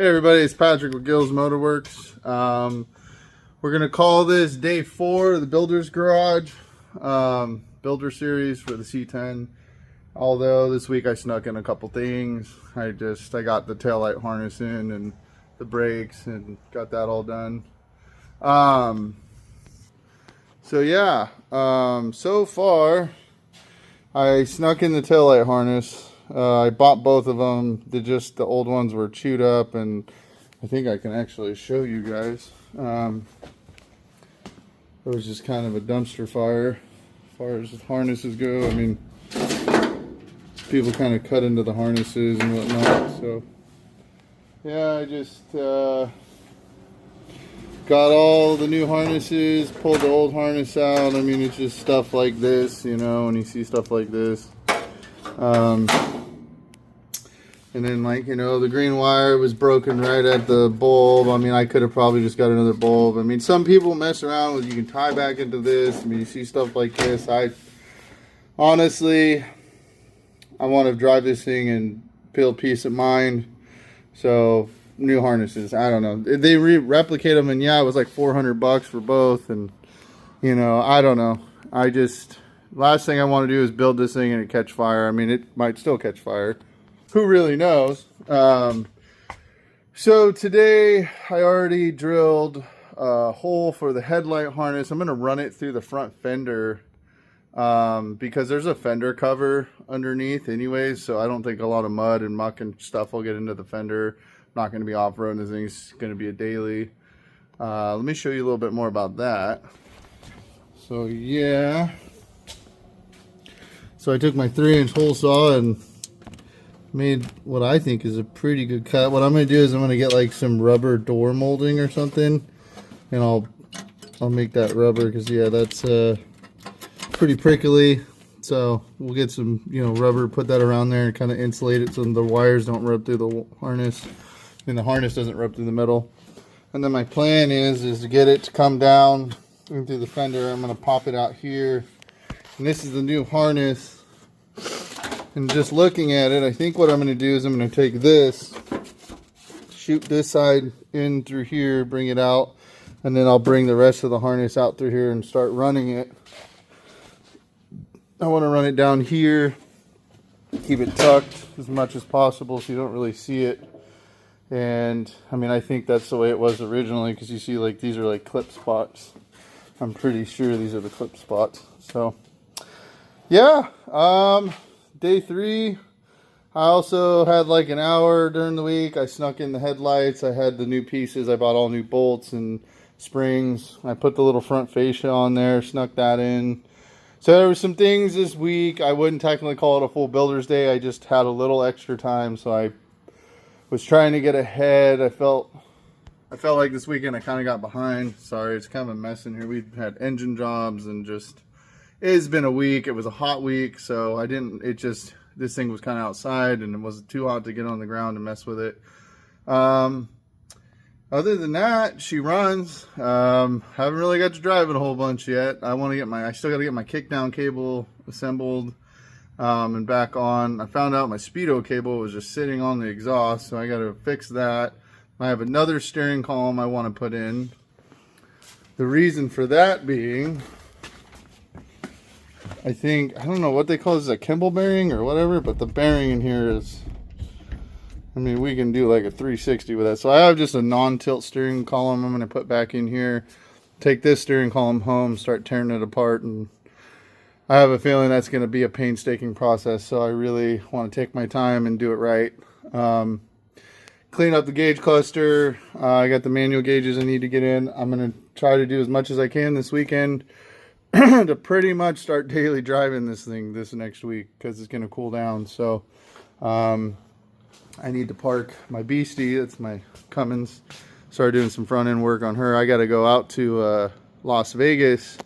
Hey everybody, it's Patrick with Gill's Motorworks. We're going to call this day 4 of the Builder's Garage Builder Series for the C10. Although this week I snuck in a couple things. I got the taillight harness in and the brakes and got that all done. So far I snuck in the taillight harness. I bought both of them. The old ones were chewed up, and I think I can actually show you guys. It was just kind of a dumpster fire as far as harnesses go. I mean, people kind of cut into the harnesses and whatnot. So yeah, I just got all the new harnesses, pulled the old harness out. I mean, it's just stuff like this, you know, when you see stuff like this. And then, like, you know, the green wire was broken right at the bulb. I mean, I could have probably just got another bulb. I mean, some people mess around with, you can tie back into this. I mean, you see stuff like this. Honestly, I want to drive this thing and feel peace of mind. So, new harnesses, I don't know. They replicate them, and yeah, it was like $400 for both. And, you know, I don't know. Last thing I want to do is build this thing and it catch fire. I mean, it might still catch fire. Who really knows? So today I already drilled a hole for the headlight harness. I'm going to run it through the front fender because there's a fender cover underneath anyways. So I don't think a lot of mud and muck and stuff will get into the fender. I'm not going to be off-roading. This thing's going to be a daily. Let me show you a little bit more about that. So yeah. So I took my 3-inch hole saw and made what I think is a pretty good cut. What I'm going to do is I'm going to get like some rubber door molding or something, and I'll make that rubber, because yeah, that's pretty prickly. So we'll get some, you know, rubber, put that around there and kind of insulate it so the wires don't rub through the harness and the harness doesn't rub through the metal. And then my plan is to get it to come down into the fender. I'm going to pop it out here, and this is the new harness. And just looking at it, I think what I'm going to do is I'm going to take this, shoot this side in through here, bring it out, and then I'll bring the rest of the harness out through here and start running it. I want to run it down here, keep it tucked as much as possible so you don't really see it. And I mean, I think that's the way it was originally, because you see, like, these are like clip spots. I'm pretty sure these are the clip spots. So yeah, day 3, I also had like an hour during the week. I snuck in the headlights. I had the new pieces. I bought all new bolts and springs. I put the little front fascia on there, snuck that in. So there were some things this week. I wouldn't technically call it a full builder's day. I just had a little extra time, so I was trying to get ahead. I felt like this weekend I kind of got behind. Sorry, it's kind of a mess in here. We've had engine jobs and just... It's been a week. It was a hot week, so this thing was kind of outside and it wasn't too hot to get on the ground and mess with it. Other than that, she runs. Haven't really got to drive it a whole bunch yet. I still got to get my kickdown cable assembled and back on. I found out my speedo cable was just sitting on the exhaust, so I got to fix that. I have another steering column I want to put in. The reason for that being, I don't know what they call this, a Kimball bearing or whatever, but the bearing in here is, I mean, we can do like a 360 with that. So I have just a non-tilt steering column I'm going to put back in here, take this steering column home, start tearing it apart, and I have a feeling that's going to be a painstaking process, so I really want to take my time and do it right. Clean up the gauge cluster. I got the manual gauges I need to get in. I'm going to try to do as much as I can this weekend to pretty much start daily driving this thing this next week, because it's going to cool down. So I need to park my beastie. That's my Cummins. Start doing some front end work on her. I got to go out to Las Vegas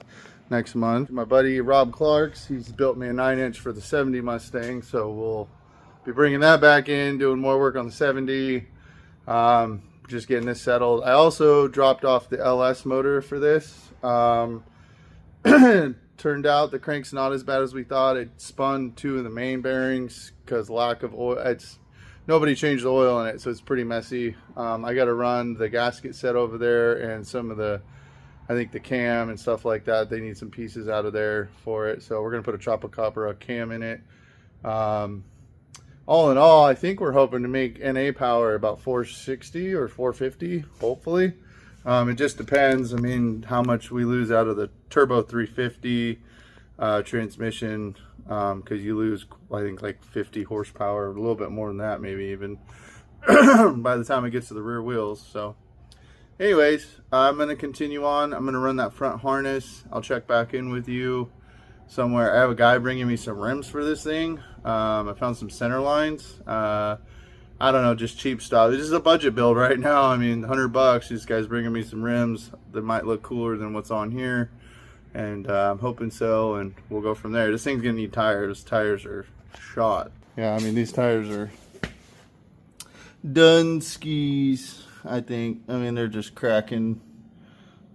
next month. My buddy Rob Clark's, he's built me a 9-inch for the 70 Mustang, so we'll be bringing that back in, doing more work on the 70. Just getting this settled. I also dropped off the LS motor for this. Turned out the crank's not as bad as we thought. It spun 2 of the main bearings because lack of oil. It's nobody changed the oil in it, so it's pretty messy. I got to run the gasket set over there and some of the, I think the cam and stuff like that. They need some pieces out of there for it, so we're gonna put a Chopacabra cam in it. All in all, I think we're hoping to make NA power about 460 or 450, hopefully. It just depends, I mean, how much we lose out of the turbo 350 transmission, because you lose, I think, like 50 horsepower, a little bit more than that, maybe even, by the time it gets to the rear wheels. So anyways, I'm going to continue on. I'm going to run that front harness. I'll check back in with you somewhere. I have a guy bringing me some rims for this thing. I found some center lines. I don't know, just cheap stuff. This is a budget build right now. I mean, $100. This guy's bringing me some rims that might look cooler than what's on here, and I'm hoping so. And we'll go from there. This thing's gonna need tires. Tires are shot. Yeah, I mean, these tires are done skis, I think. I mean, they're just cracking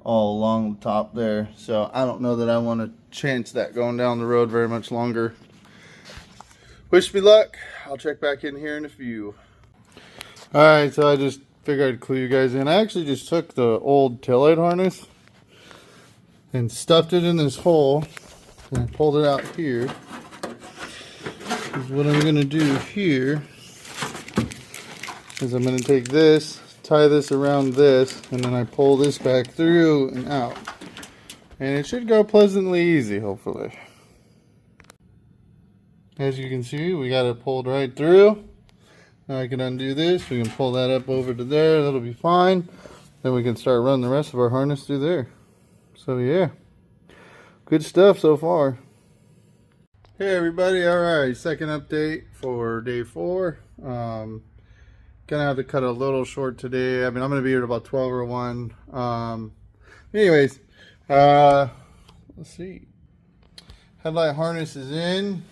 all along the top there. So I don't know that I want to chance that going down the road very much longer. Wish me luck. I'll check back in here in a few. Alright, so I just figured I'd clue you guys in. I actually just took the old taillight harness and stuffed it in this hole and pulled it out here. Because what I'm going to do here is I'm going to take this, tie this around this, and then I pull this back through and out. And it should go pleasantly easy, hopefully. As you can see, we got it pulled right through. Now I can undo this. We can pull that up over to there. That'll be fine. Then we can start running the rest of our harness through there. So yeah, good stuff so far. Hey everybody, alright, second update for day 4. Gonna have to cut a little short today. I mean, I'm gonna be here at about 12 or 1. Anyways, let's see. Headlight harness is in.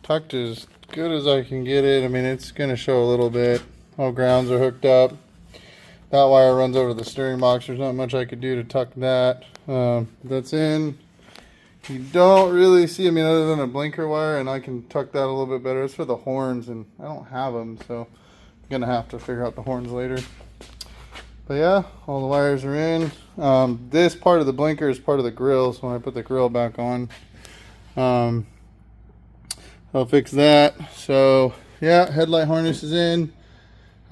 Tucked as good as I can get it. I mean, it's gonna show a little bit. All grounds are hooked up. That wire runs over the steering box. There's not much I could do to tuck that. That's in. You don't really see, I mean, other than a blinker wire, and I can tuck that a little bit better. It's for the horns, and I don't have them, so I'm gonna have to figure out the horns later. But yeah, all the wires are in. This part of the blinker is part of the grill, so when I put the grill back on, I'll fix that. So yeah, headlight harness is in.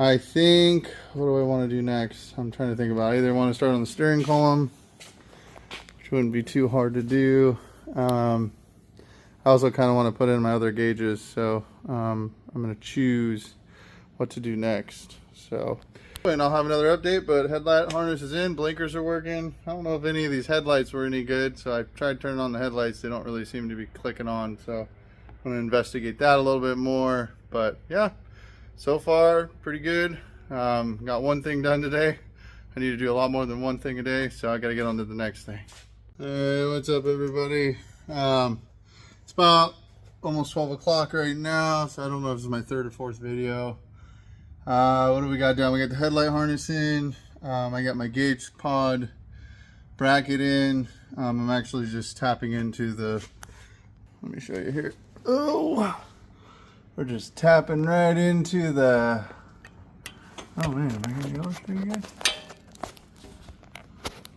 I think, what do I want to do next? I'm trying to think about it. I either want to start on the steering column, which wouldn't be too hard to do. I also kind of want to put in my other gauges, so I'm going to choose what to do next. So, and I'll have another update, but headlight harness is in, blinkers are working. I don't know if any of these headlights were any good, so I tried turning on the headlights. They don't really seem to be clicking on, so I'm going to investigate that a little bit more. But yeah, so far pretty good. Got one thing done today. I need to do a lot more than one thing a day, so I got to get on to the next thing. Hey, what's up everybody? It's about almost 12 o'clock right now, so I don't know if this is my 3rd or 4th video. What do we got done? We got the headlight harness in. I got my gauge pod bracket in. I'm actually just tapping into the, let me show you here. Oh, we're just tapping right into the, oh man, am I going to illustrate you guys?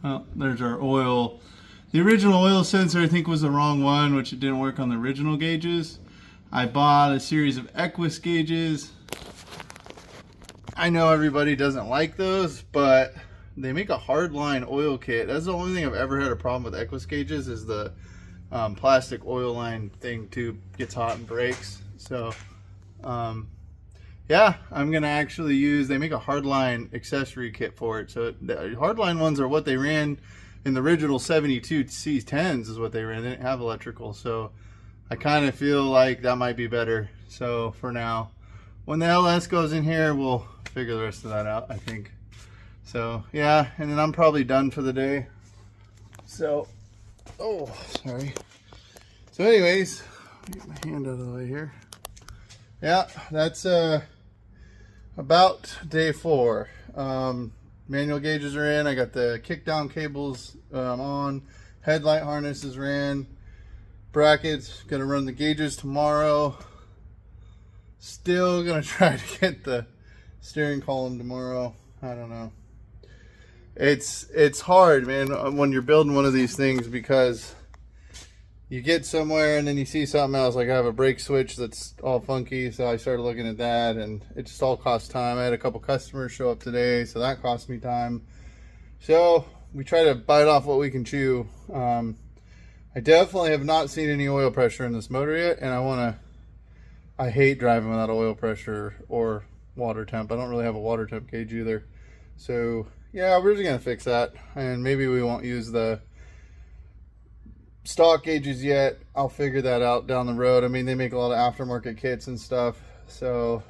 Oh, there's our oil. The original oil sensor I think was the wrong one, which it didn't work on the original gauges. I bought a series of Equus gauges. I know everybody doesn't like those, but they make a hardline oil kit. That's the only thing I've ever had a problem with Equus gauges, is the plastic oil line thing tube gets hot and breaks. So yeah, I'm gonna actually use, they make a hardline accessory kit for it. So the hardline ones are what they ran in the original 72 C10s, is what they ran. They didn't have electrical, so I kind of feel like that might be better. So for now, when the LS goes in here, we'll figure the rest of that out, I think. So yeah, and then I'm probably done for the day. So, oh, sorry. So anyways, get my hand out of the way here. Yeah, that's about day 4. Manual gauges are in. I got the kick down cables on. Headlight harnesses ran. Brackets, gonna run the gauges tomorrow. Still gonna try to get the steering column tomorrow. I don't know. It's hard, man, when you're building one of these things, because you get somewhere and then you see something else. Like I have a brake switch that's all funky, so I started looking at that, and it just all costs time. I had a couple customers show up today, so that cost me time. So we try to bite off what we can chew. I definitely have not seen any oil pressure in this motor yet, and I hate driving without oil pressure or water temp. I don't really have a water temp gauge either. So yeah, we're just gonna fix that, and maybe we won't use the stock gauges yet. I'll figure that out down the road. I mean, they make a lot of aftermarket kits and stuff, so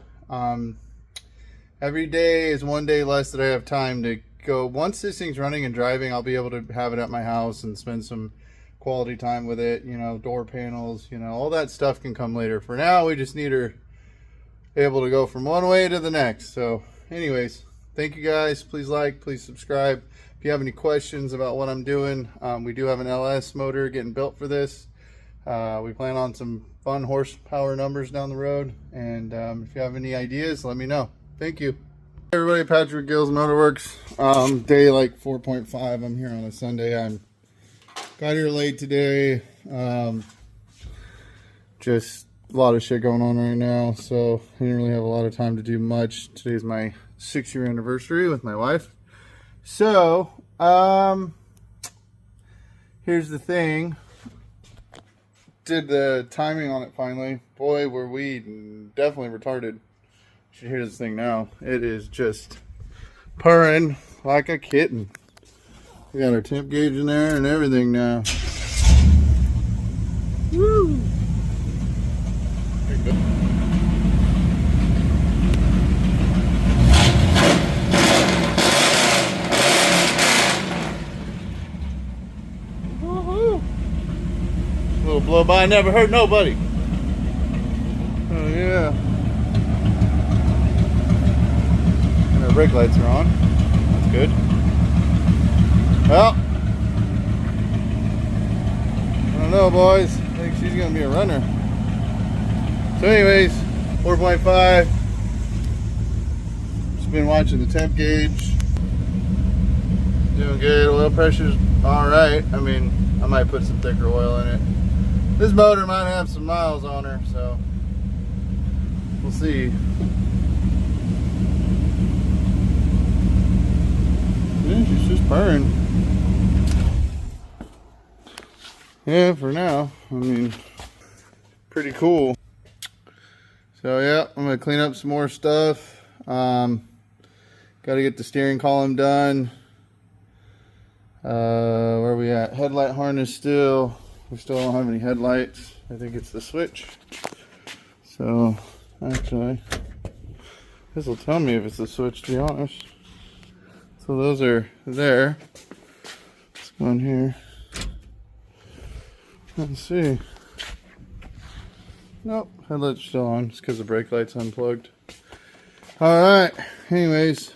every day is one day less that I have time to go. Once this thing's running and driving, I'll be able to have it at my house and spend some quality time with it. You know, door panels, you know, all that stuff can come later. For now, we just need her able to go from one way to the next. So anyways, thank you guys. Please like, please subscribe. If you have any questions about what I'm doing, we do have an LS motor getting built for this. We plan on some fun horsepower numbers down the road, and if you have any ideas, let me know. Thank you. Hey everybody, Patrick Gill's Motorworks. Day like 4.5. I'm here on a Sunday. Got here late today. Just a lot of shit going on right now, so I didn't really have a lot of time to do much. Today's my 6-year anniversary with my wife. So, here's the thing. Did the timing on it finally. Boy, were we definitely retarded. You should hear this thing now. It is just purring like a kitten. We got our temp gauge in there and everything now. Woo! Little blow by never hurt nobody. Oh yeah. And our brake lights are on. That's good. Well, I don't know, boys. I think she's gonna be a runner. So anyways, 4.5. Just been watching the temp gauge. Doing good. Oil pressure's alright. I mean, I might put some thicker oil in it. This motor might have some miles on her, so we'll see. Yeah, she's just purring. Yeah, for now. I mean, pretty cool. So yeah, I'm gonna clean up some more stuff. Got to get the steering column done. Where are we at? Headlight harness still. We still don't have any headlights. I think it's the switch. So, actually, this will tell me if it's the switch, to be honest. So those are there. Let's go in here. Let's see. Nope, headlight's still on. It's because the brake light's unplugged. Alright, anyways.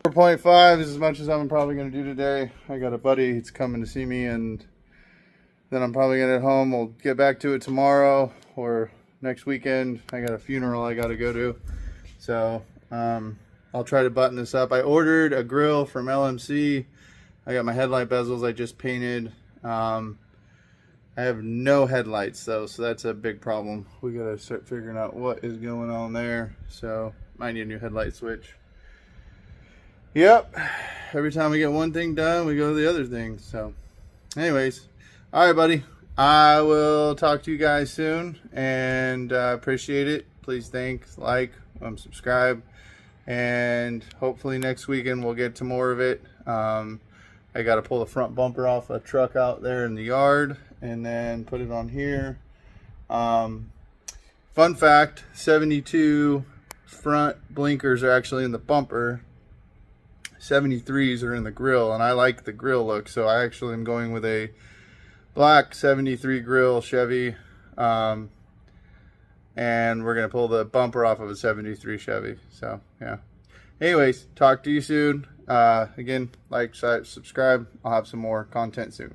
4.5 is as much as I'm probably going to do today. I got a buddy, he's coming to see me, and then I'm probably going to get home. We'll get back to it tomorrow or next weekend. I got a funeral I got to go to. So, I'll try to button this up. I ordered a grill from LMC. I got my headlight bezels I just painted. I have no headlights though, so that's a big problem. We got to start figuring out what is going on there. So, might need a new headlight switch. Yep. Every time we get one thing done, we go to the other thing. So, anyways. All right, buddy. I will talk to you guys soon, and appreciate it. Please like, subscribe, and hopefully next weekend we'll get to more of it. I got to pull the front bumper off a truck out there in the yard and then put it on here. Fun fact, 72 front blinkers are actually in the bumper. 73s are in the grill, and I like the grill look, so I actually am going with a black 73 grill Chevy, and we're gonna pull the bumper off of a 73 Chevy. So yeah, anyways, talk to you soon. Again, like, subscribe. I'll have some more content soon.